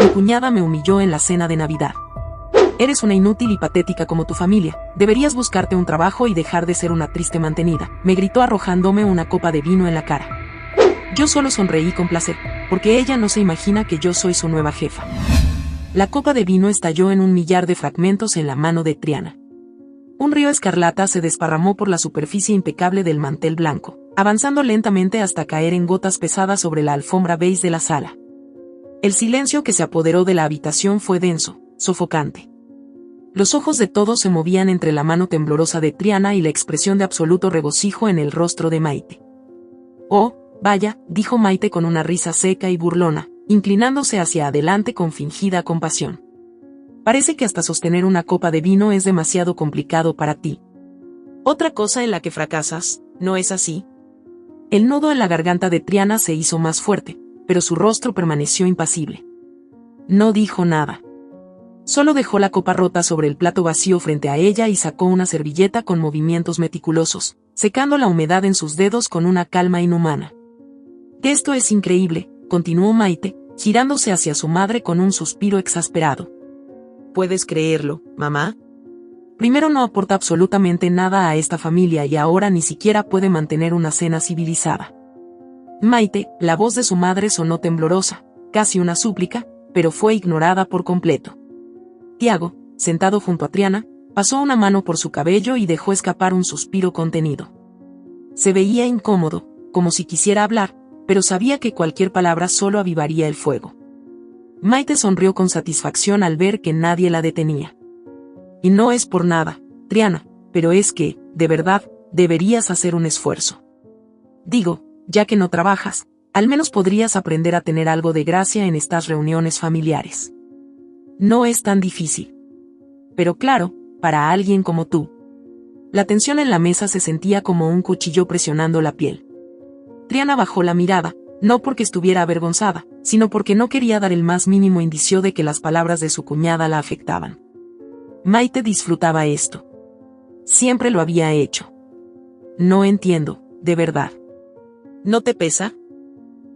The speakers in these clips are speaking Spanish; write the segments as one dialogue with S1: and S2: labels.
S1: Mi cuñada me humilló en la cena de Navidad. Eres una inútil y patética como tu familia. Deberías buscarte un trabajo y dejar de ser una triste mantenida, me gritó arrojándome una copa de vino en la cara. Yo solo sonreí con placer, porque ella no se imagina que yo soy su nueva jefa. La copa de vino estalló en un millar de fragmentos en la mano de Triana. Un río escarlata se desparramó por la superficie impecable del mantel blanco, avanzando lentamente hasta caer en gotas pesadas sobre la alfombra beige de la sala. El silencio que se apoderó de la habitación fue denso, sofocante. Los ojos de todos se movían entre la mano temblorosa de Triana y la expresión de absoluto regocijo en el rostro de Maite. «Oh, vaya», dijo Maite con una risa seca y burlona, inclinándose hacia adelante con fingida compasión. «Parece que hasta sostener una copa de vino es demasiado complicado para ti. Otra cosa en la que fracasas, ¿no es así?» El nudo en la garganta de Triana se hizo más fuerte, pero su rostro permaneció impasible. No dijo nada. Solo dejó la copa rota sobre el plato vacío frente a ella y sacó una servilleta con movimientos meticulosos, secando la humedad en sus dedos con una calma inhumana. «Esto es increíble», continuó Maite, girándose hacia su madre con un suspiro exasperado. «¿Puedes creerlo, mamá? Primero no aporta absolutamente nada a esta familia y ahora ni siquiera puede mantener una cena civilizada». Maite, la voz de su madre sonó temblorosa, casi una súplica, pero fue ignorada por completo. Tiago, sentado junto a Triana, pasó una mano por su cabello y dejó escapar un suspiro contenido. Se veía incómodo, como si quisiera hablar, pero sabía que cualquier palabra solo avivaría el fuego. Maite sonrió con satisfacción al ver que nadie la detenía. «Y no es por nada, Triana, pero es que, de verdad, deberías hacer un esfuerzo. Digo, ya que no trabajas, al menos podrías aprender a tener algo de gracia en estas reuniones familiares. No es tan difícil. Pero claro, para alguien como tú». La tensión en la mesa se sentía como un cuchillo presionando la piel. Triana bajó la mirada, no porque estuviera avergonzada, sino porque no quería dar el más mínimo indicio de que las palabras de su cuñada la afectaban. Maite disfrutaba esto. Siempre lo había hecho. «No entiendo, de verdad. ¿No te pesa?»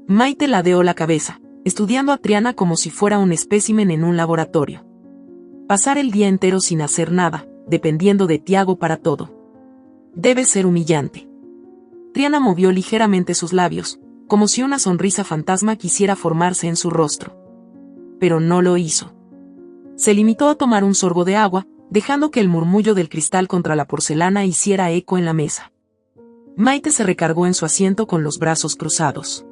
S1: Maite ladeó la cabeza, estudiando a Triana como si fuera un espécimen en un laboratorio. Pasar el día entero sin hacer nada, dependiendo de Tiago para todo. Debe ser humillante. Triana movió ligeramente sus labios, como si una sonrisa fantasma quisiera formarse en su rostro. Pero no lo hizo. Se limitó a tomar un sorbo de agua, dejando que el murmullo del cristal contra la porcelana hiciera eco en la mesa. Maite se recargó en su asiento con los brazos cruzados.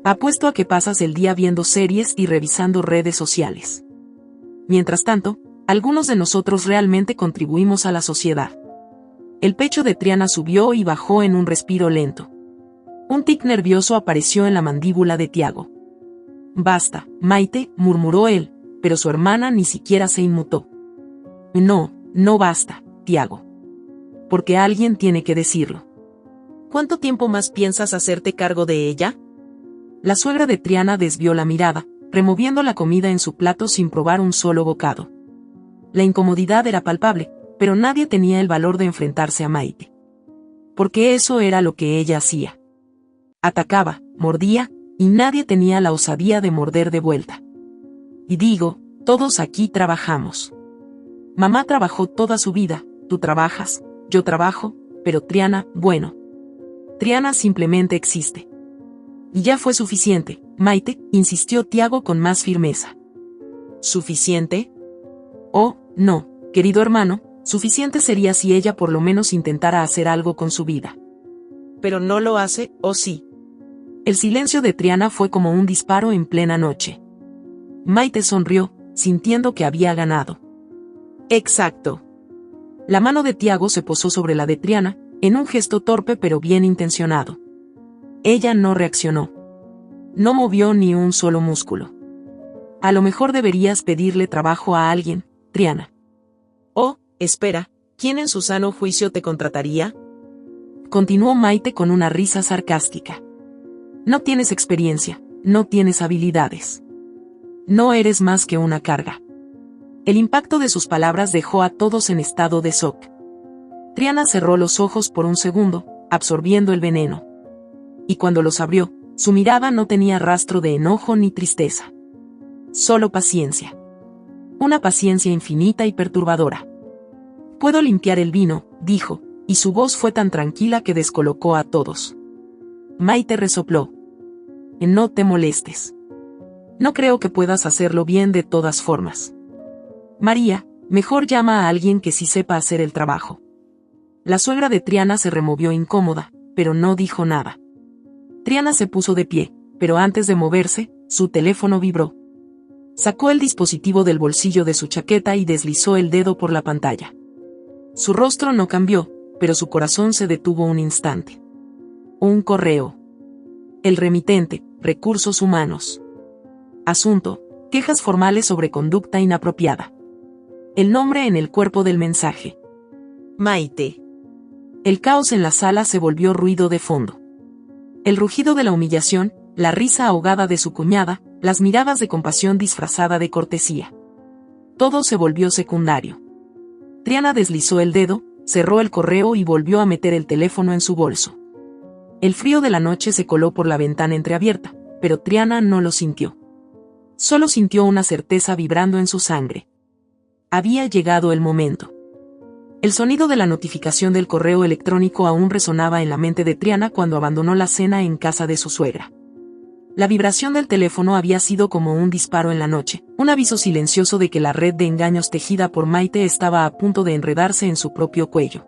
S1: «Apuesto a que pasas el día viendo series y revisando redes sociales. Mientras tanto, algunos de nosotros realmente contribuimos a la sociedad». El pecho de Triana subió y bajó en un respiro lento. Un tic nervioso apareció en la mandíbula de Tiago. «Basta, Maite», murmuró él, pero su hermana ni siquiera se inmutó. «No, no basta, Tiago. Porque alguien tiene que decirlo». «¿Cuánto tiempo más piensas hacerte cargo de ella?» La suegra de Triana desvió la mirada, removiendo la comida en su plato sin probar un solo bocado. La incomodidad era palpable, pero nadie tenía el valor de enfrentarse a Maite. Porque eso era lo que ella hacía. Atacaba, mordía, y nadie tenía la osadía de morder de vuelta. Y digo, todos aquí trabajamos. Mamá trabajó toda su vida, tú trabajas, yo trabajo, pero Triana, bueno. Triana simplemente existe. Y ya fue suficiente, Maite, insistió Tiago con más firmeza. ¿Suficiente? Oh, no, querido hermano, suficiente sería si ella por lo menos intentara hacer algo con su vida. Pero no lo hace, ¿o sí? El silencio de Triana fue como un disparo en plena noche. Maite sonrió, sintiendo que había ganado. Exacto. La mano de Tiago se posó sobre la de Triana, en un gesto torpe pero bien intencionado. Ella no reaccionó. No movió ni un solo músculo. A lo mejor deberías pedirle trabajo a alguien, Triana. Oh, espera, ¿quién en su sano juicio te contrataría? Continuó Maite con una risa sarcástica. No tienes experiencia, no tienes habilidades. No eres más que una carga. El impacto de sus palabras dejó a todos en estado de shock. Triana cerró los ojos por un segundo, absorbiendo el veneno. Y cuando los abrió, su mirada no tenía rastro de enojo ni tristeza. Solo paciencia. Una paciencia infinita y perturbadora. Puedo limpiar el vino, dijo, y su voz fue tan tranquila que descolocó a todos. Maite resopló. No te molestes. No creo que puedas hacerlo bien de todas formas. María, mejor llama a alguien que sí sepa hacer el trabajo. La suegra de Triana se removió incómoda, pero no dijo nada. Triana se puso de pie, pero antes de moverse, su teléfono vibró. Sacó el dispositivo del bolsillo de su chaqueta y deslizó el dedo por la pantalla. Su rostro no cambió, pero su corazón se detuvo un instante. Un correo. El remitente, Recursos Humanos. Asunto, quejas formales sobre conducta inapropiada. El nombre en el cuerpo del mensaje. Maite. El caos en la sala se volvió ruido de fondo. El rugido de la humillación, la risa ahogada de su cuñada, las miradas de compasión disfrazada de cortesía. Todo se volvió secundario. Triana deslizó el dedo, cerró el correo y volvió a meter el teléfono en su bolso. El frío de la noche se coló por la ventana entreabierta, pero Triana no lo sintió. Solo sintió una certeza vibrando en su sangre. Había llegado el momento. El sonido de la notificación del correo electrónico aún resonaba en la mente de Triana cuando abandonó la cena en casa de su suegra. La vibración del teléfono había sido como un disparo en la noche, un aviso silencioso de que la red de engaños tejida por Maite estaba a punto de enredarse en su propio cuello.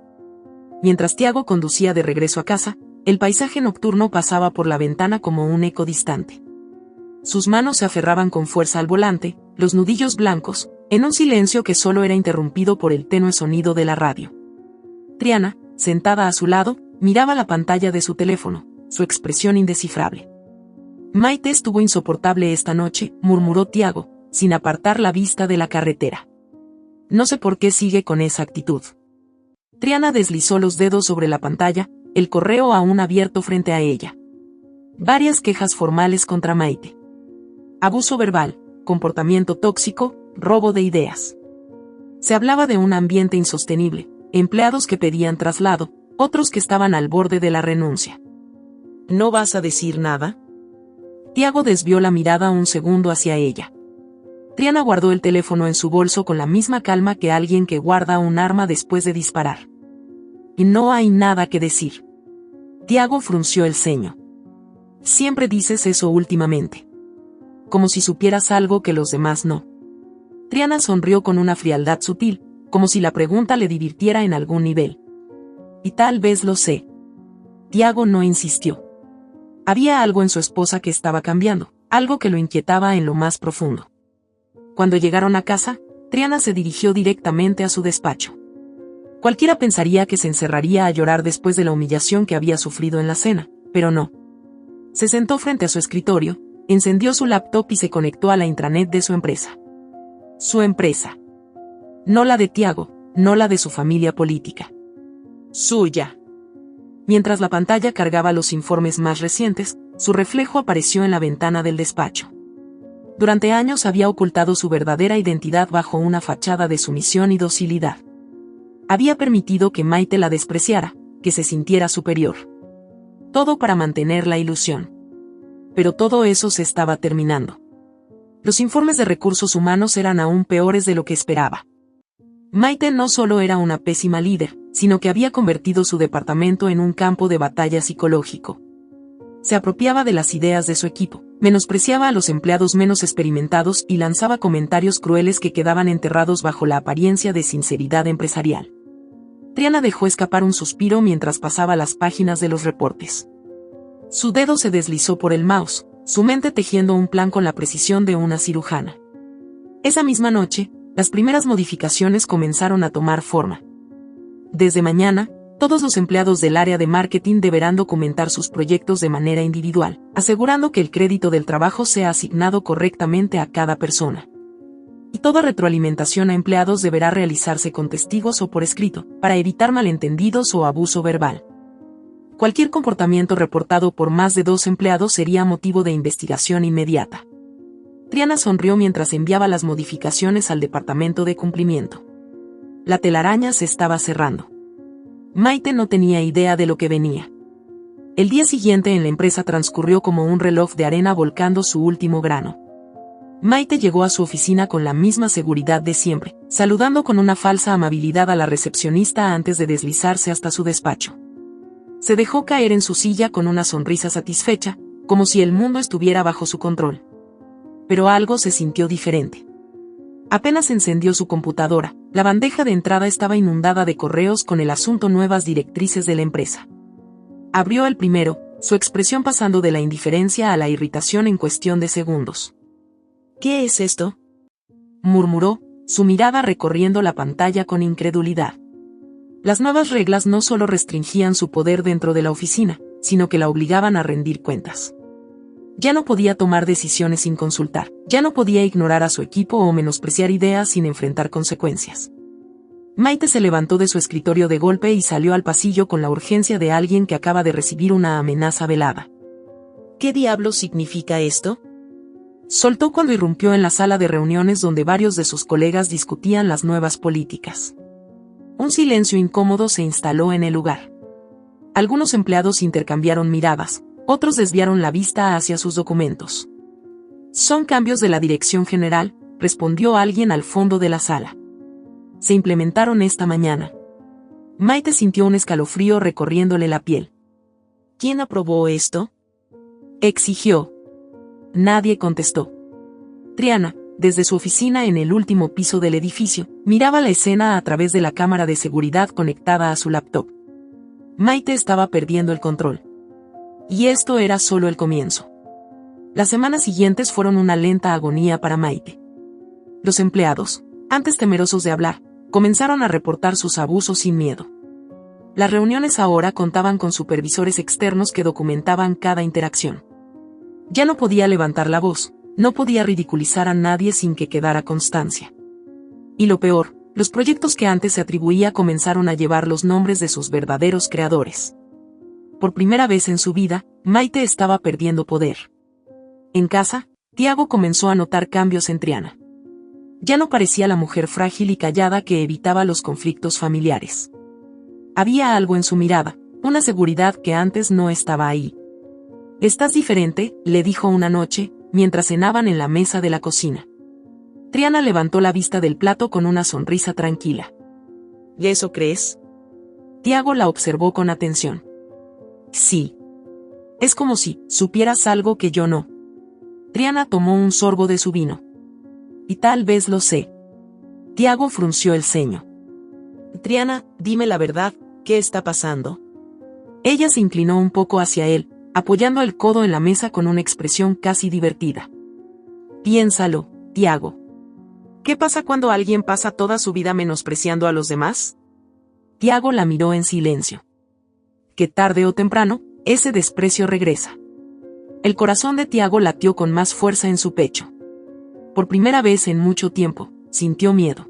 S1: Mientras Tiago conducía de regreso a casa, el paisaje nocturno pasaba por la ventana como un eco distante. Sus manos se aferraban con fuerza al volante, los nudillos blancos, en un silencio que solo era interrumpido por el tenue sonido de la radio. Triana, sentada a su lado, miraba la pantalla de su teléfono, su expresión indescifrable. Maite estuvo insoportable esta noche, murmuró Tiago, sin apartar la vista de la carretera. No sé por qué sigue con esa actitud. Triana deslizó los dedos sobre la pantalla, el correo aún abierto frente a ella. Varias quejas formales contra Maite. Abuso verbal, comportamiento tóxico, robo de ideas. Se hablaba de un ambiente insostenible, empleados que pedían traslado, otros que estaban al borde de la renuncia. ¿No vas a decir nada? Tiago desvió la mirada un segundo hacia ella. Triana guardó el teléfono en su bolso con la misma calma que alguien que guarda un arma después de disparar. Y no hay nada que decir. Tiago frunció el ceño. Siempre dices eso últimamente. Como si supieras algo que los demás no. Triana sonrió con una frialdad sutil, como si la pregunta le divirtiera en algún nivel. Y tal vez lo sé. Tiago no insistió. Había algo en su esposa que estaba cambiando, algo que lo inquietaba en lo más profundo. Cuando llegaron a casa, Triana se dirigió directamente a su despacho. Cualquiera pensaría que se encerraría a llorar después de la humillación que había sufrido en la cena, pero no. Se sentó frente a su escritorio, encendió su laptop y se conectó a la intranet de su empresa. Su empresa. No la de Tiago, no la de su familia política. Suya. Mientras la pantalla cargaba los informes más recientes, su reflejo apareció en la ventana del despacho. Durante años había ocultado su verdadera identidad bajo una fachada de sumisión y docilidad. Había permitido que Maite la despreciara, que se sintiera superior. Todo para mantener la ilusión. Pero todo eso se estaba terminando. Los informes de recursos humanos eran aún peores de lo que esperaba. Maite no solo era una pésima líder, sino que había convertido su departamento en un campo de batalla psicológico. Se apropiaba de las ideas de su equipo, menospreciaba a los empleados menos experimentados y lanzaba comentarios crueles que quedaban enterrados bajo la apariencia de sinceridad empresarial. Triana dejó escapar un suspiro mientras pasaba las páginas de los reportes. Su dedo se deslizó por el mouse, su mente tejiendo un plan con la precisión de una cirujana. Esa misma noche, las primeras modificaciones comenzaron a tomar forma. Desde mañana, todos los empleados del área de marketing deberán documentar sus proyectos de manera individual, asegurando que el crédito del trabajo sea asignado correctamente a cada persona. Y toda retroalimentación a empleados deberá realizarse con testigos o por escrito, para evitar malentendidos o abuso verbal. Cualquier comportamiento reportado por más de 2 empleados sería motivo de investigación inmediata. Triana sonrió mientras enviaba las modificaciones al departamento de cumplimiento. La telaraña se estaba cerrando. Maite no tenía idea de lo que venía. El día siguiente en la empresa transcurrió como un reloj de arena volcando su último grano. Maite llegó a su oficina con la misma seguridad de siempre, saludando con una falsa amabilidad a la recepcionista antes de deslizarse hasta su despacho. Se dejó caer en su silla con una sonrisa satisfecha, como si el mundo estuviera bajo su control. Pero algo se sintió diferente. Apenas encendió su computadora, la bandeja de entrada estaba inundada de correos con el asunto nuevas directrices de la empresa. Abrió el primero, su expresión pasando de la indiferencia a la irritación en cuestión de segundos. ¿Qué es esto?, murmuró, su mirada recorriendo la pantalla con incredulidad. Las nuevas reglas no solo restringían su poder dentro de la oficina, sino que la obligaban a rendir cuentas. Ya no podía tomar decisiones sin consultar, ya no podía ignorar a su equipo o menospreciar ideas sin enfrentar consecuencias. Maite se levantó de su escritorio de golpe y salió al pasillo con la urgencia de alguien que acaba de recibir una amenaza velada. ¿Qué diablos significa esto?, soltó cuando irrumpió en la sala de reuniones donde varios de sus colegas discutían las nuevas políticas. Un silencio incómodo se instaló en el lugar. Algunos empleados intercambiaron miradas, otros desviaron la vista hacia sus documentos. Son cambios de la dirección general, respondió alguien al fondo de la sala. Se implementaron esta mañana. Maite sintió un escalofrío recorriéndole la piel. ¿Quién aprobó esto?, exigió. Nadie contestó. Triana, desde su oficina en el último piso del edificio, miraba la escena a través de la cámara de seguridad conectada a su laptop. Maite estaba perdiendo el control. Y esto era solo el comienzo. Las semanas siguientes fueron una lenta agonía para Maite. Los empleados, antes temerosos de hablar, comenzaron a reportar sus abusos sin miedo. Las reuniones ahora contaban con supervisores externos que documentaban cada interacción. Ya no podía levantar la voz, no podía ridiculizar a nadie sin que quedara constancia. Y lo peor, los proyectos que antes se atribuía comenzaron a llevar los nombres de sus verdaderos creadores. Por primera vez en su vida, Maite estaba perdiendo poder. En casa, Tiago comenzó a notar cambios en Triana. Ya no parecía la mujer frágil y callada que evitaba los conflictos familiares. Había algo en su mirada, una seguridad que antes no estaba ahí. «Estás diferente», le dijo una noche, mientras cenaban en la mesa de la cocina. Triana levantó la vista del plato con una sonrisa tranquila. ¿Y eso crees?, Tiago la observó con atención. Sí. Es como si supieras algo que yo no. Triana tomó un sorbo de su vino. Y tal vez lo sé. Tiago frunció el ceño. Triana, dime la verdad, ¿qué está pasando? Ella se inclinó un poco hacia él, apoyando el codo en la mesa con una expresión casi divertida. Piénsalo, Tiago. ¿Qué pasa cuando alguien pasa toda su vida menospreciando a los demás? Tiago la miró en silencio. Que tarde o temprano, ese desprecio regresa. El corazón de Tiago latió con más fuerza en su pecho. Por primera vez en mucho tiempo, sintió miedo.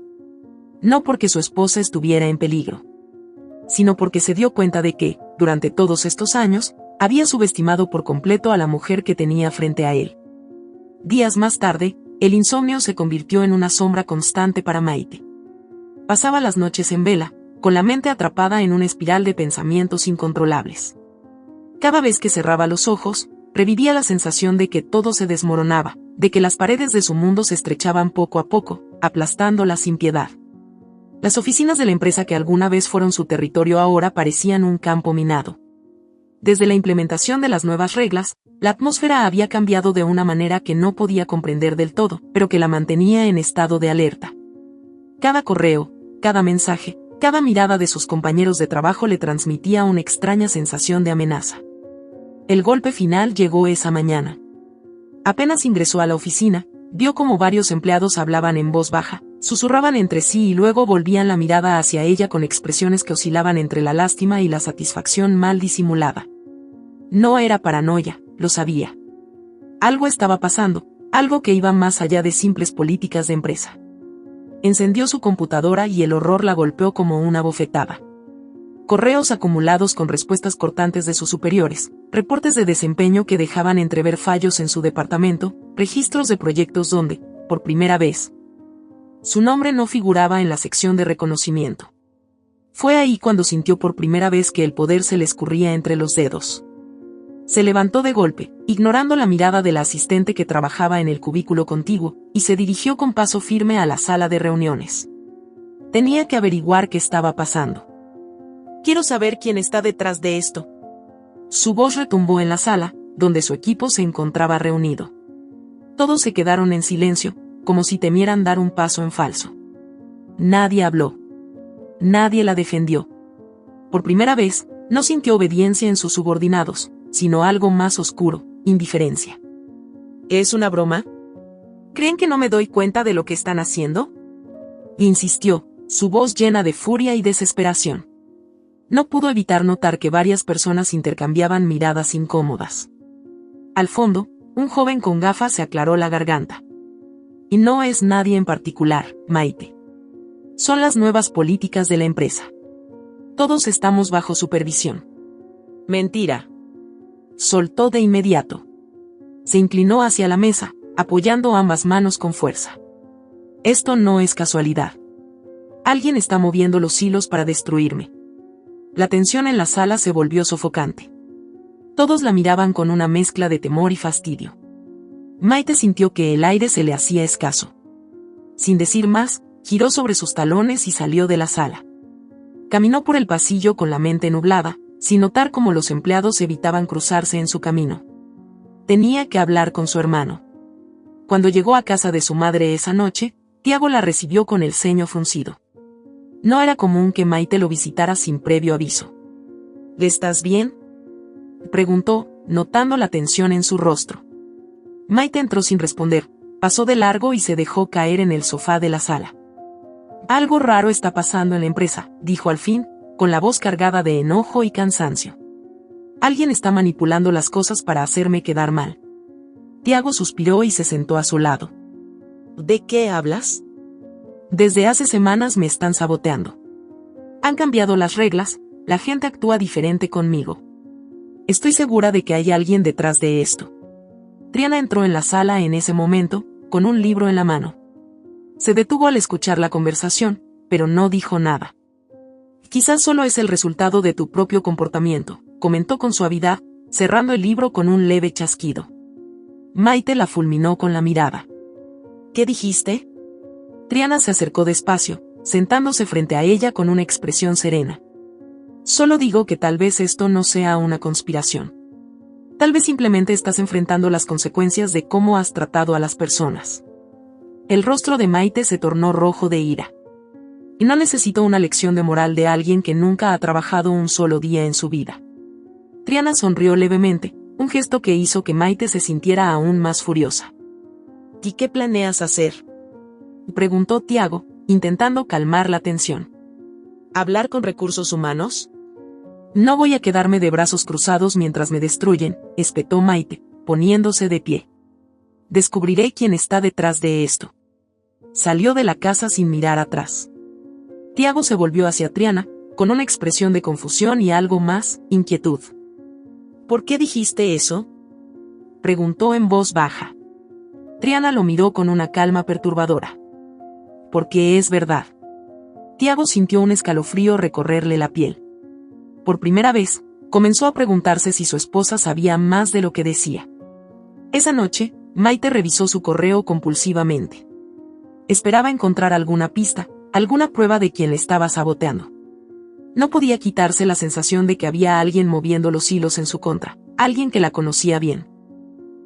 S1: No porque su esposa estuviera en peligro, sino porque se dio cuenta de que, durante todos estos años, había subestimado por completo a la mujer que tenía frente a él. Días más tarde, el insomnio se convirtió en una sombra constante para Maite. Pasaba las noches en vela, con la mente atrapada en una espiral de pensamientos incontrolables. Cada vez que cerraba los ojos, revivía la sensación de que todo se desmoronaba, de que las paredes de su mundo se estrechaban poco a poco, aplastándola sin piedad. Las oficinas de la empresa que alguna vez fueron su territorio ahora parecían un campo minado. Desde la implementación de las nuevas reglas, la atmósfera había cambiado de una manera que no podía comprender del todo, pero que la mantenía en estado de alerta. Cada correo, cada mensaje, cada mirada de sus compañeros de trabajo le transmitía una extraña sensación de amenaza. El golpe final llegó esa mañana. Apenas ingresó a la oficina, vio como varios empleados hablaban en voz baja, susurraban entre sí y luego volvían la mirada hacia ella con expresiones que oscilaban entre la lástima y la satisfacción mal disimulada. No era paranoia, lo sabía. Algo estaba pasando, algo que iba más allá de simples políticas de empresa. Encendió su computadora y el horror la golpeó como una bofetada. Correos acumulados con respuestas cortantes de sus superiores, reportes de desempeño que dejaban entrever fallos en su departamento, registros de proyectos donde, por primera vez, su nombre no figuraba en la sección de reconocimiento. Fue ahí cuando sintió por primera vez que el poder se le escurría entre los dedos. Se levantó de golpe, ignorando la mirada de la asistente que trabajaba en el cubículo contiguo, y se dirigió con paso firme a la sala de reuniones. Tenía que averiguar qué estaba pasando.
S2: Quiero saber quién está detrás de esto.
S1: Su voz retumbó en la sala, donde su equipo se encontraba reunido. Todos se quedaron en silencio, como si temieran dar un paso en falso. Nadie habló. Nadie la defendió. Por primera vez, no sintió obediencia en sus subordinados, sino algo más oscuro, indiferencia.
S2: ¿Es una broma? ¿Creen que no me doy cuenta de lo que están haciendo?
S1: Insistió, su voz llena de furia y desesperación. No pudo evitar notar que varias personas intercambiaban miradas incómodas. Al fondo, un joven con gafas se aclaró la garganta. Y no es nadie en particular, Maite. Son las nuevas políticas de la empresa. Todos estamos bajo supervisión.
S2: Mentira.
S1: Soltó de inmediato. Se inclinó hacia la mesa, apoyando ambas manos con fuerza. Esto no es casualidad. Alguien está moviendo los hilos para destruirme. La tensión en la sala se volvió sofocante. Todos la miraban con una mezcla de temor y fastidio. Maite sintió que el aire se le hacía escaso. Sin decir más, giró sobre sus talones y salió de la sala. Caminó por el pasillo con la mente nublada, sin notar cómo los empleados evitaban cruzarse en su camino. Tenía que hablar con su hermano. Cuando llegó a casa de su madre esa noche, Tiago la recibió con el ceño fruncido. No era común que Maite lo visitara sin previo aviso.
S2: ¿Estás bien?,
S1: preguntó, notando la tensión en su rostro. Maite entró sin responder, pasó de largo y se dejó caer en el sofá de la sala. Algo raro está pasando en la empresa, dijo al fin, con la voz cargada de enojo y cansancio. Alguien está manipulando las cosas para hacerme quedar mal. Tiago suspiró y se sentó a su lado.
S2: ¿De qué hablas?
S1: Desde hace semanas me están saboteando. Han cambiado las reglas, la gente actúa diferente conmigo. Estoy segura de que hay alguien detrás de esto. Triana entró en la sala en ese momento, con un libro en la mano. Se detuvo al escuchar la conversación, pero no dijo nada. Quizás solo es el resultado de tu propio comportamiento, comentó con suavidad, cerrando el libro con un leve chasquido. Maite la fulminó con la mirada.
S2: ¿Qué dijiste?
S1: Triana se acercó despacio, sentándose frente a ella con una expresión serena. Solo digo que tal vez esto no sea una conspiración. Tal vez simplemente estás enfrentando las consecuencias de cómo has tratado a las personas. El rostro de Maite se tornó rojo de ira. Y no necesito una lección de moral de alguien que nunca ha trabajado un solo día en su vida. Triana sonrió levemente, un gesto que hizo que Maite se sintiera aún más furiosa.
S2: ¿Y qué planeas hacer?,
S1: preguntó Tiago, intentando calmar la tensión.
S2: ¿Hablar con recursos humanos?
S1: No voy a quedarme de brazos cruzados mientras me destruyen, espetó Maite, poniéndose de pie. Descubriré quién está detrás de esto. Salió de la casa sin mirar atrás. Tiago se volvió hacia Triana, con una expresión de confusión y algo más, inquietud.
S2: ¿Por qué dijiste eso?,
S1: preguntó en voz baja. Triana lo miró con una calma perturbadora. Porque es verdad. Tiago sintió un escalofrío recorrerle la piel. Por primera vez, comenzó a preguntarse si su esposa sabía más de lo que decía. Esa noche, Maite revisó su correo compulsivamente. Esperaba encontrar alguna pista, alguna prueba de quien le estaba saboteando. No podía quitarse la sensación de que había alguien moviendo los hilos en su contra, alguien que la conocía bien.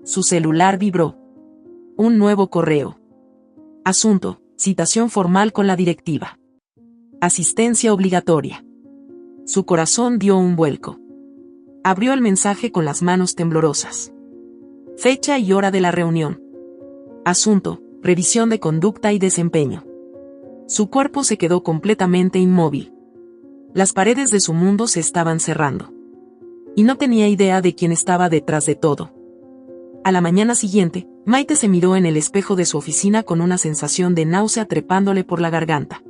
S1: Su celular vibró. Un nuevo correo. Asunto: citación formal con la directiva. Asistencia obligatoria. Su corazón dio un vuelco. Abrió el mensaje con las manos temblorosas. Fecha y hora de la reunión. Asunto: revisión de conducta y desempeño. Su cuerpo se quedó completamente inmóvil. Las paredes de su mundo se estaban cerrando. Y no tenía idea de quién estaba detrás de todo. A la mañana siguiente, Maite se miró en el espejo de su oficina con una sensación de náusea trepándole por la garganta.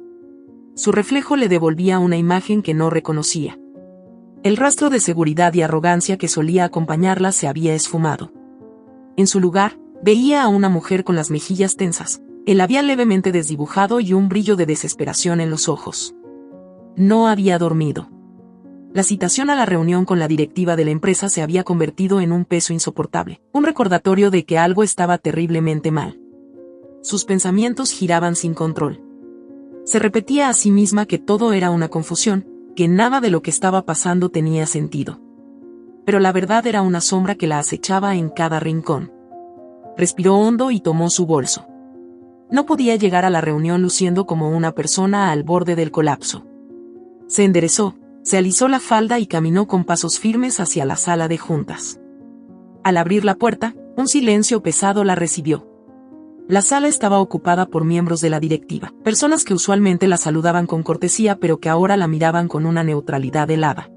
S1: Su reflejo le devolvía una imagen que no reconocía. El rastro de seguridad y arrogancia que solía acompañarla se había esfumado. En su lugar, veía a una mujer con las mejillas tensas, el labial levemente desdibujado y un brillo de desesperación en los ojos. No había dormido. La citación a la reunión con la directiva de la empresa se había convertido en un peso insoportable, un recordatorio de que algo estaba terriblemente mal. Sus pensamientos giraban sin control. Se repetía a sí misma que todo era una confusión, que nada de lo que estaba pasando tenía sentido. Pero la verdad era una sombra que la acechaba en cada rincón. Respiró hondo y tomó su bolso. No podía llegar a la reunión luciendo como una persona al borde del colapso. Se enderezó, se alisó la falda y caminó con pasos firmes hacia la sala de juntas. Al abrir la puerta, un silencio pesado la recibió. La sala estaba ocupada por miembros de la directiva, personas que usualmente la saludaban con cortesía pero que ahora la miraban con una neutralidad helada.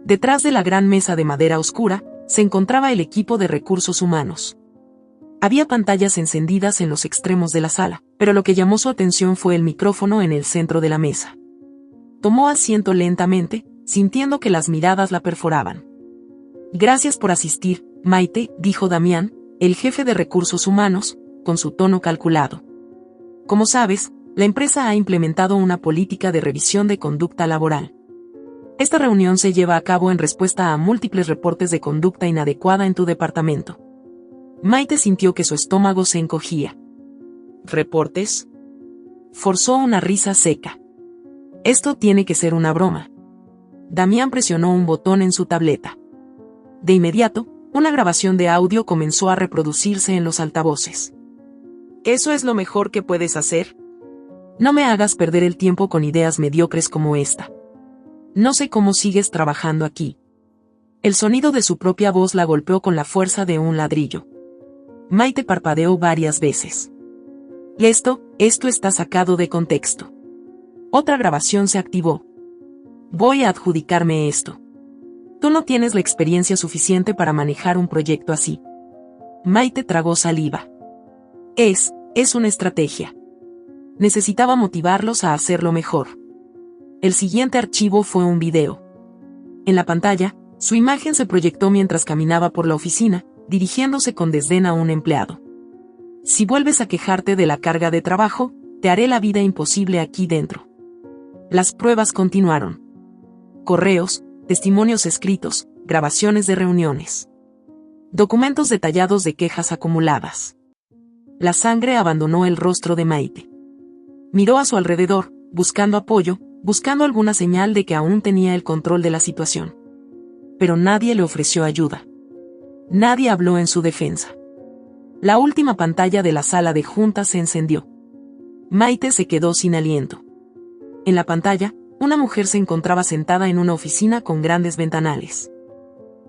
S1: Detrás de la gran mesa de madera oscura, se encontraba el equipo de recursos humanos. Había pantallas encendidas en los extremos de la sala, pero lo que llamó su atención fue el micrófono en el centro de la mesa. Tomó asiento lentamente, sintiendo que las miradas la perforaban. Gracias por asistir, Maite, dijo Damián, el jefe de recursos humanos, con su tono calculado. Como sabes, la empresa ha implementado una política de revisión de conducta laboral. Esta reunión se lleva a cabo en respuesta a múltiples reportes de conducta inadecuada en tu departamento. Maite sintió que su estómago se encogía. ¿Reportes? Forzó una risa seca. Esto tiene que ser una broma. Damián presionó un botón en su tableta. De inmediato, una grabación de audio comenzó a reproducirse en los altavoces. ¿Eso es lo mejor que puedes hacer? No me hagas perder el tiempo con ideas mediocres como esta. No sé cómo sigues trabajando aquí. El sonido de su propia voz la golpeó con la fuerza de un ladrillo. Maite parpadeó varias veces. Esto está sacado de contexto. Otra grabación se activó. Voy a adjudicarme esto. Tú no tienes la experiencia suficiente para manejar un proyecto así. Maite tragó saliva. Es una estrategia. Necesitaba motivarlos a hacerlo mejor. El siguiente archivo fue un video. En la pantalla, su imagen se proyectó mientras caminaba por la oficina, dirigiéndose con desdén a un empleado. Si vuelves a quejarte de la carga de trabajo, te haré la vida imposible aquí dentro. Las pruebas continuaron. Correos, testimonios escritos, grabaciones de reuniones. Documentos detallados de quejas acumuladas. La sangre abandonó el rostro de Maite. Miró a su alrededor, buscando apoyo, buscando alguna señal de que aún tenía el control de la situación. Pero nadie le ofreció ayuda. Nadie habló en su defensa. La última pantalla de la sala de juntas se encendió. Maite se quedó sin aliento. En la pantalla, una mujer se encontraba sentada en una oficina con grandes ventanales.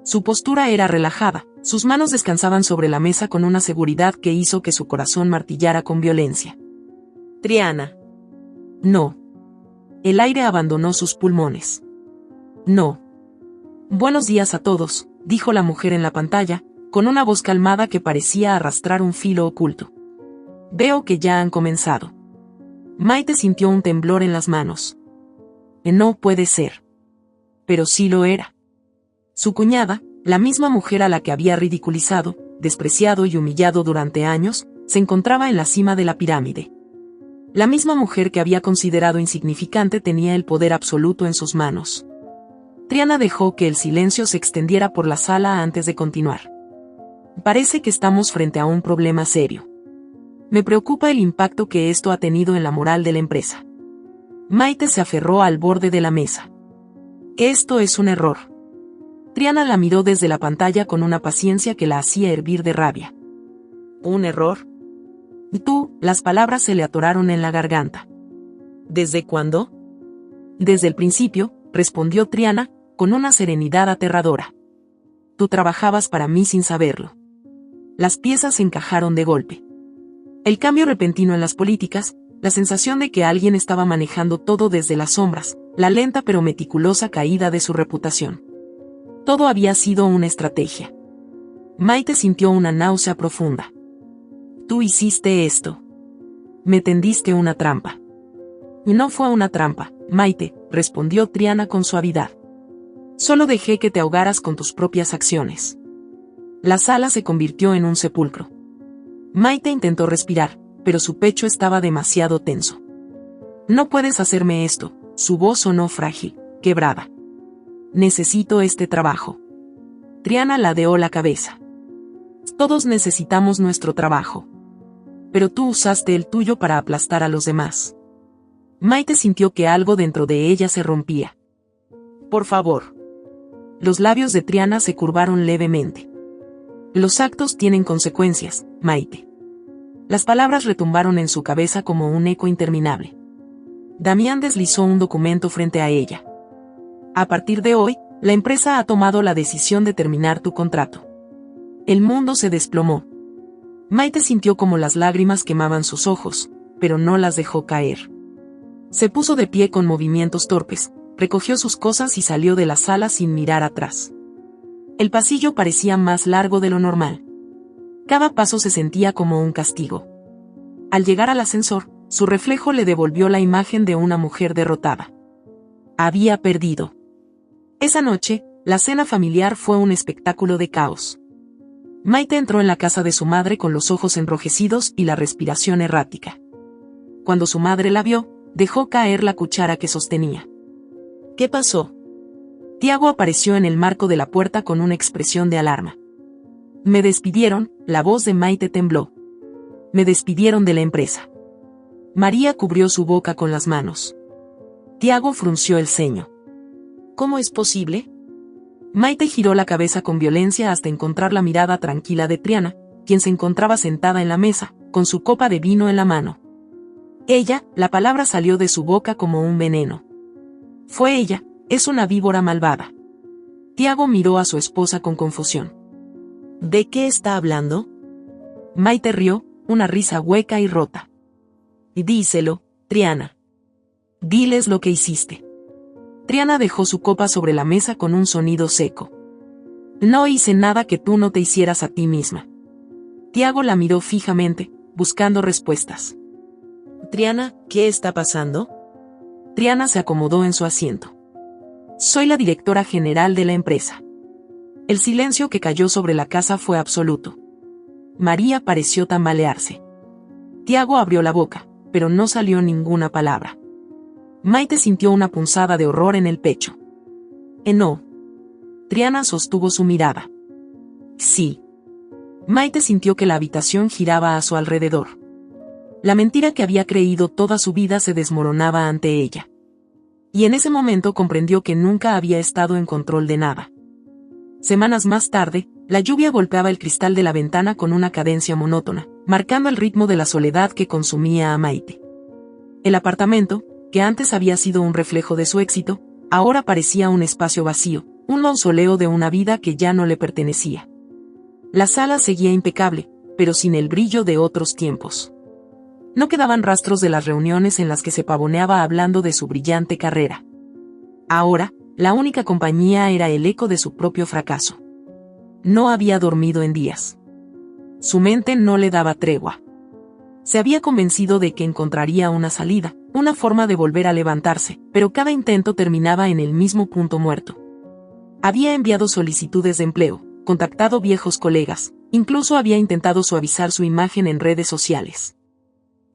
S1: Su postura era relajada, sus manos descansaban sobre la mesa con una seguridad que hizo que su corazón martillara con violencia. Triana. No. El aire abandonó sus pulmones. No. Buenos días a todos, dijo la mujer en la pantalla, con una voz calmada que parecía arrastrar un filo oculto. Veo que ya han comenzado. Maite sintió un temblor en las manos. No puede ser. Pero sí lo era. Su cuñada, la misma mujer a la que había ridiculizado, despreciado y humillado durante años, se encontraba en la cima de la pirámide. La misma mujer que había considerado insignificante tenía el poder absoluto en sus manos. Triana dejó que el silencio se extendiera por la sala antes de continuar. Parece que estamos frente a un problema serio. Me preocupa el impacto que esto ha tenido en la moral de la empresa. Maite se aferró al borde de la mesa. Esto es un error. Triana la miró desde la pantalla con una paciencia que la hacía hervir de rabia. ¿Un error? Las palabras se le atoraron en la garganta. ¿Desde cuándo? Desde el principio, respondió Triana, con una serenidad aterradora. Tú trabajabas para mí sin saberlo. Las piezas se encajaron de golpe. El cambio repentino en las políticas, la sensación de que alguien estaba manejando todo desde las sombras, la lenta pero meticulosa caída de su reputación. Todo había sido una estrategia. Maite sintió una náusea profunda. Tú hiciste esto. Me tendiste una trampa. No fue una trampa, Maite, respondió Triana con suavidad. Solo dejé que te ahogaras con tus propias acciones. La sala se convirtió en un sepulcro. Maite intentó respirar, pero su pecho estaba demasiado tenso. No puedes hacerme esto, su voz sonó frágil, quebrada. Necesito este trabajo. Triana ladeó la cabeza. Todos necesitamos nuestro trabajo. Pero tú usaste el tuyo para aplastar a los demás. Maite sintió que algo dentro de ella se rompía. Por favor. Los labios de Triana se curvaron levemente. Los actos tienen consecuencias, Maite. Las palabras retumbaron en su cabeza como un eco interminable. Damián deslizó un documento frente a ella. A partir de hoy, la empresa ha tomado la decisión de terminar tu contrato. El mundo se desplomó. Maite sintió como las lágrimas quemaban sus ojos, pero no las dejó caer. Se puso de pie con movimientos torpes, recogió sus cosas y salió de la sala sin mirar atrás. El pasillo parecía más largo de lo normal. Cada paso se sentía como un castigo. Al llegar al ascensor, su reflejo le devolvió la imagen de una mujer derrotada. Había perdido. Esa noche, la cena familiar fue un espectáculo de caos. Maite entró en la casa de su madre con los ojos enrojecidos y la respiración errática. Cuando su madre la vio, dejó caer la cuchara que sostenía. ¿Qué pasó? Tiago apareció en el marco de la puerta con una expresión de alarma. Me despidieron, la voz de Maite tembló. Me despidieron de la empresa. María cubrió su boca con las manos. Tiago frunció el ceño. ¿Cómo es posible? Maite giró la cabeza con violencia hasta encontrar la mirada tranquila de Triana, quien se encontraba sentada en la mesa, con su copa de vino en la mano. Ella, la palabra salió de su boca como un veneno. Fue ella, es una víbora malvada. Tiago miró a su esposa con confusión. ¿De qué está hablando? Maite rió, una risa hueca y rota. Díselo, Triana. Diles lo que hiciste. Triana dejó su copa sobre la mesa con un sonido seco. No hice nada que tú no te hicieras a ti misma. Tiago la miró fijamente, buscando respuestas. Triana, ¿qué está pasando? Triana se acomodó en su asiento. Soy la directora general de la empresa. El silencio que cayó sobre la casa fue absoluto. María pareció tambalearse. Tiago abrió la boca, pero no salió ninguna palabra. Maite sintió una punzada de horror en el pecho. No. Triana sostuvo su mirada. Sí. Maite sintió que la habitación giraba a su alrededor. La mentira que había creído toda su vida se desmoronaba ante ella. Y en ese momento comprendió que nunca había estado en control de nada. Semanas más tarde, la lluvia golpeaba el cristal de la ventana con una cadencia monótona, marcando el ritmo de la soledad que consumía a Maite. El apartamento, que antes había sido un reflejo de su éxito, ahora parecía un espacio vacío, un mausoleo de una vida que ya no le pertenecía. La sala seguía impecable, pero sin el brillo de otros tiempos. No quedaban rastros de las reuniones en las que se pavoneaba hablando de su brillante carrera. Ahora, la única compañía era el eco de su propio fracaso. No había dormido en días. Su mente no le daba tregua. Se había convencido de que encontraría una salida, una forma de volver a levantarse, pero cada intento terminaba en el mismo punto muerto. Había enviado solicitudes de empleo, contactado viejos colegas, incluso había intentado suavizar su imagen en redes sociales.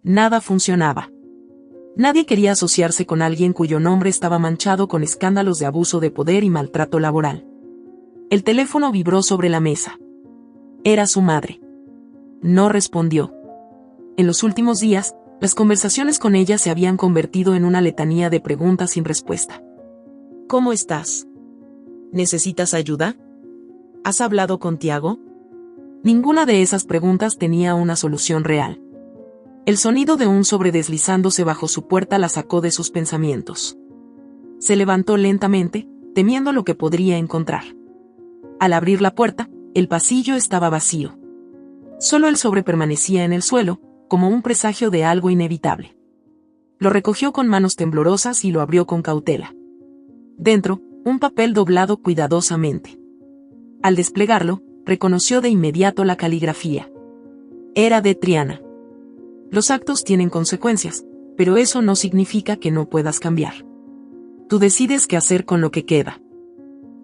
S1: Nada funcionaba. Nadie quería asociarse con alguien cuyo nombre estaba manchado con escándalos de abuso de poder y maltrato laboral. El teléfono vibró sobre la mesa. Era su madre. No respondió. En los últimos días, las conversaciones con ella se habían convertido en una letanía de preguntas sin respuesta. ¿Cómo estás? ¿Necesitas ayuda? ¿Has hablado con Tiago? Ninguna de esas preguntas tenía una solución real. El sonido de un sobre deslizándose bajo su puerta la sacó de sus pensamientos. Se levantó lentamente, temiendo lo que podría encontrar. Al abrir la puerta, el pasillo estaba vacío. Solo el sobre permanecía en el suelo, como un presagio de algo inevitable. Lo recogió con manos temblorosas y lo abrió con cautela. Dentro, un papel doblado cuidadosamente. Al desplegarlo, reconoció de inmediato la caligrafía. Era de Triana. Los actos tienen consecuencias, pero eso no significa que no puedas cambiar. Tú decides qué hacer con lo que queda.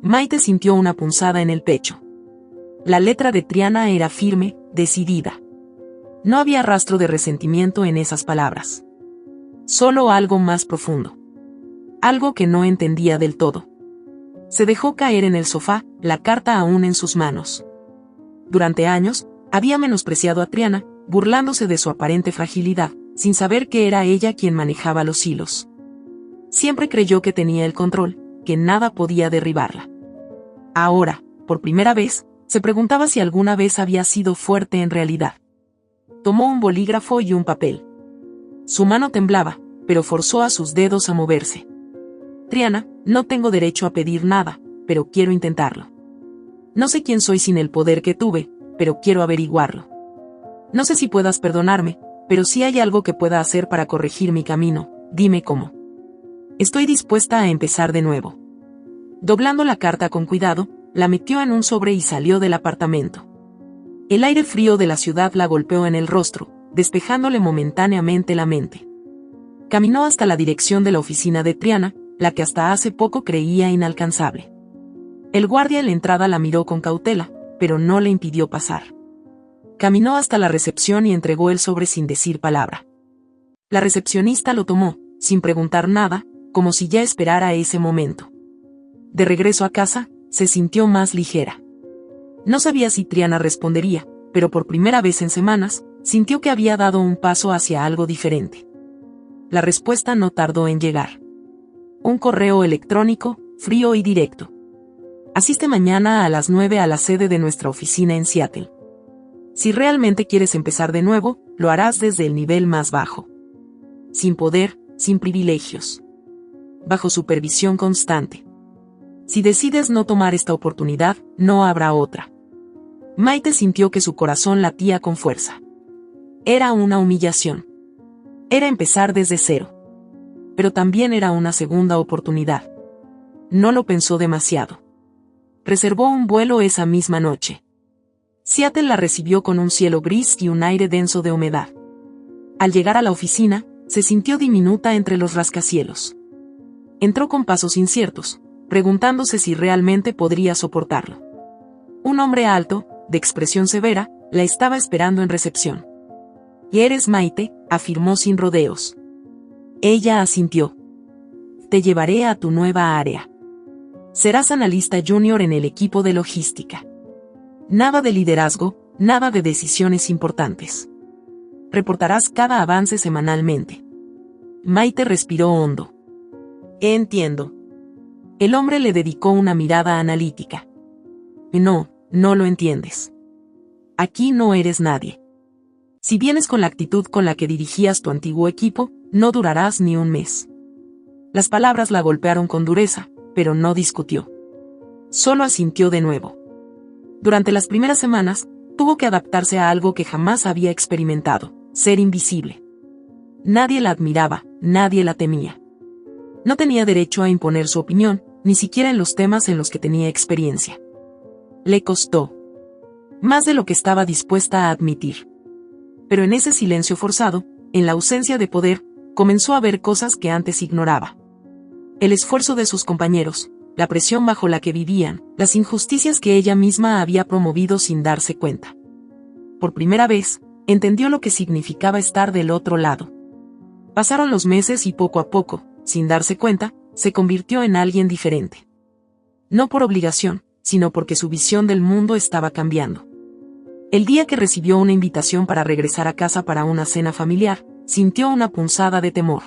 S1: Maite sintió una punzada en el pecho. La letra de Triana era firme, decidida. No había rastro de resentimiento en esas palabras. Solo algo más profundo. Algo que no entendía del todo. Se dejó caer en el sofá, la carta aún en sus manos. Durante años, había menospreciado a Triana, burlándose de su aparente fragilidad, sin saber que era ella quien manejaba los hilos. Siempre creyó que tenía el control, que nada podía derribarla. Ahora, por primera vez, se preguntaba si alguna vez había sido fuerte en realidad. Tomó un bolígrafo y un papel. Su mano temblaba, pero forzó a sus dedos a moverse. Triana, no tengo derecho a pedir nada, pero quiero intentarlo. No sé quién soy sin el poder que tuve, pero quiero averiguarlo. No sé si puedas perdonarme, pero si hay algo que pueda hacer para corregir mi camino, dime cómo. Estoy dispuesta a empezar de nuevo. Doblando la carta con cuidado, la metió en un sobre y salió del apartamento. El aire frío de la ciudad la golpeó en el rostro, despejándole momentáneamente la mente. Caminó hasta la dirección de la oficina de Triana, la que hasta hace poco creía inalcanzable. El guardia en la entrada la miró con cautela, pero no le impidió pasar. Caminó hasta la recepción y entregó el sobre sin decir palabra. La recepcionista lo tomó, sin preguntar nada, como si ya esperara ese momento. De regreso a casa, se sintió más ligera. No sabía si Triana respondería, pero por primera vez en semanas, sintió que había dado un paso hacia algo diferente. La respuesta no tardó en llegar. Un correo electrónico, frío y directo. Asiste mañana a las 9 a la sede de nuestra oficina en Seattle. Si realmente quieres empezar de nuevo, lo harás desde el nivel más bajo. Sin poder, sin privilegios. Bajo supervisión constante. Si decides no tomar esta oportunidad, no habrá otra. Maite sintió que su corazón latía con fuerza. Era una humillación. Era empezar desde cero. Pero también era una segunda oportunidad. No lo pensó demasiado. Reservó un vuelo esa misma noche. Seattle la recibió con un cielo gris y un aire denso de humedad. Al llegar a la oficina, se sintió diminuta entre los rascacielos. Entró con pasos inciertos, preguntándose si realmente podría soportarlo. Un hombre alto, de expresión severa, la estaba esperando en recepción. «¿Y eres Maite?», afirmó sin rodeos. Ella asintió. «Te llevaré a tu nueva área. Serás analista junior en el equipo de logística. Nada de liderazgo, nada de decisiones importantes. Reportarás cada avance semanalmente». Maite respiró hondo. «Entiendo». El hombre le dedicó una mirada analítica. «No, no lo entiendes. Aquí no eres nadie. Si vienes con la actitud con la que dirigías tu antiguo equipo, no durarás ni un mes». Las palabras la golpearon con dureza, pero no discutió. Solo asintió de nuevo. Durante las primeras semanas, tuvo que adaptarse a algo que jamás había experimentado, ser invisible. Nadie la admiraba, nadie la temía. No tenía derecho a imponer su opinión, ni siquiera en los temas en los que tenía experiencia. Le costó. Más de lo que estaba dispuesta a admitir. Pero en ese silencio forzado, en la ausencia de poder, comenzó a ver cosas que antes ignoraba. El esfuerzo de sus compañeros, la presión bajo la que vivían, las injusticias que ella misma había promovido sin darse cuenta. Por primera vez, entendió lo que significaba estar del otro lado. Pasaron los meses y poco a poco, sin darse cuenta, se convirtió en alguien diferente. No por obligación, sino porque su visión del mundo estaba cambiando. El día que recibió una invitación para regresar a casa para una cena familiar, sintió una punzada de temor.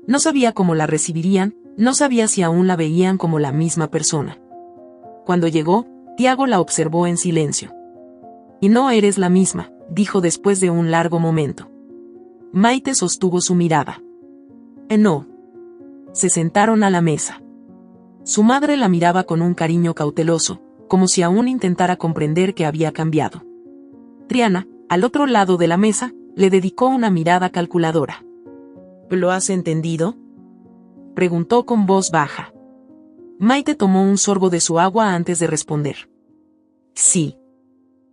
S1: No sabía cómo la recibirían, no sabía si aún la veían como la misma persona. Cuando llegó, Tiago la observó en silencio. «Y no eres la misma», dijo después de un largo momento. Maite sostuvo su mirada. «No». Se sentaron a la mesa. Su madre la miraba con un cariño cauteloso, como si aún intentara comprender que había cambiado. Triana, al otro lado de la mesa, le dedicó una mirada calculadora. «¿Lo has entendido?», preguntó con voz baja. Maite tomó un sorbo de su agua antes de responder. «Sí».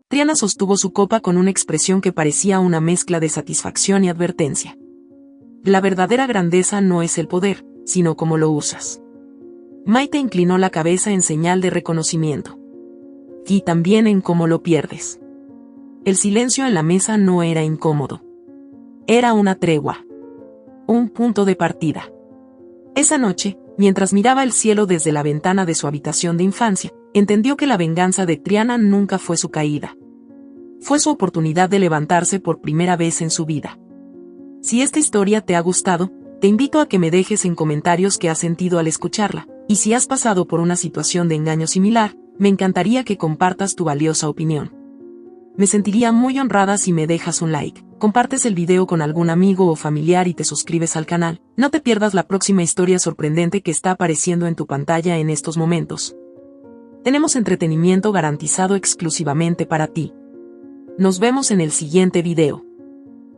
S1: Triana sostuvo su copa con una expresión que parecía una mezcla de satisfacción y advertencia. «La verdadera grandeza no es el poder, sino cómo lo usas». Maite inclinó la cabeza en señal de reconocimiento. «Y también en cómo lo pierdes». El silencio en la mesa no era incómodo. Era una tregua. Un punto de partida. Esa noche, Mientras miraba el cielo desde la ventana de su habitación de infancia, entendió que la venganza de Triana nunca fue su caída. Fue su oportunidad de levantarse por primera vez en su vida. Si esta historia te ha gustado, te invito a que me dejes en comentarios qué has sentido al escucharla, y si has pasado por una situación de engaño similar, me encantaría que compartas tu valiosa opinión. Me sentiría muy honrada si me dejas un like, compartes el video con algún amigo o familiar y te suscribes al canal. No te pierdas la próxima historia sorprendente que está apareciendo en tu pantalla en estos momentos. Tenemos entretenimiento garantizado exclusivamente para ti. Nos vemos en el siguiente video.